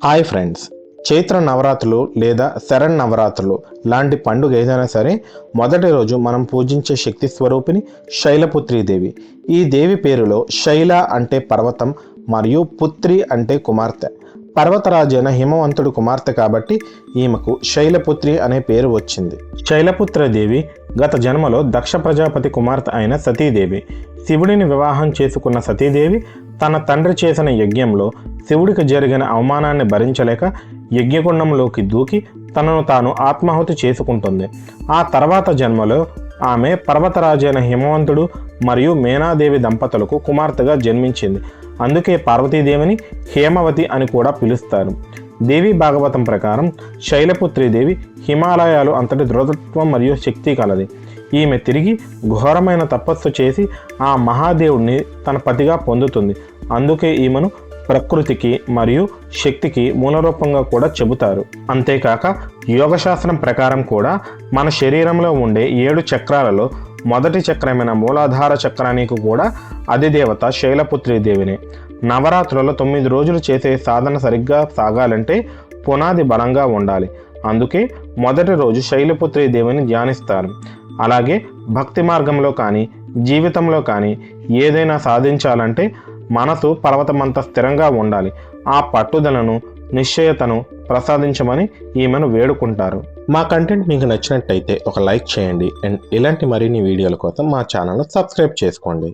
Hi friends, Chaitra నవరాత్రులు లేదా శరన్నవరాత్రులు లాంటి పండుగ ఏదైనా సరే మొదటి రోజు మనం పూజించే శక్తి స్వరూపిణి శైలపుత్రీదేవి. ఈ దేవి పేరులో శైల అంటే పర్వతం మరియు పుత్రి అంటే కుమార్తె. పర్వతరాజైన హిమవంతుడు కుమార్తె కాబట్టి ఈమెకు శైలపుత్రి అనే పేరు వచ్చింది. శైలపుత్రదేవి గత జన్మలో దక్ష ప్రజాపతి కుమార్తె అయిన సతీదేవి. శివుడిని వివాహం చేసుకున్న సతీదేవి తన తండ్రి చేసిన యజ్ఞంలో శివుడికి జరిగిన అవమానాన్ని భరించలేక యజ్ఞకుండంలోకి దూకి తనను తాను ఆత్మాహుతి చేసుకుంటుంది. ఆ తర్వాత జన్మలో ఆమె పర్వతరాజైన హిమవంతుడు మరియు మేనాదేవి దంపతులకు కుమార్తెగా జన్మించింది. అందుకే పార్వతీదేవిని హేమవతి అని కూడా పిలుస్తారు. దేవి భాగవతం ప్రకారం శైలపుత్రీదేవి హిమాలయాలు అంతటి దృఢత్వం మరియు శక్తి కలది. ఈమె తిరిగి ఘోరమైన తపస్సు చేసి ఆ మహాదేవుడిని తన పతిగా పొందుతుంది. అందుకే ఈమెను ప్రకృతికి మరియు శక్తికి మూలరూపంగా కూడా చెబుతారు. అంతేకాక యోగశాస్త్రం ప్రకారం కూడా మన శరీరంలో ఉండే 7 చక్రాలలో మొదటి చక్రమైన మూలాధార చక్రానికి కూడా అధిదేవత శైలపుత్రీదేవినే. నవరాత్రులలో 9 రోజులు చేసే సాధన సరిగ్గా సాగాలంటే పునాది బలంగా ఉండాలి. అందుకే మొదటి రోజు శైలపుత్రీదేవిని ధ్యానిస్తారు. అలాగే భక్తి మార్గంలో కానీ జీవితంలో కానీ ఏదైనా సాధించాలంటే మనసు పర్వతమంత స్థిరంగా ఉండాలి. ఆ పట్టుదలను నిశ్చయతను ప్రసాదించమని ఈమెను వేడుకుంటారు. మా కంటెంట్ మీకు నచ్చినట్టయితే ఒక లైక్ చేయండి అండ్ ఇలాంటి మరిన్ని వీడియోల కోసం మా ఛానల్ను సబ్స్క్రైబ్ చేసుకోండి.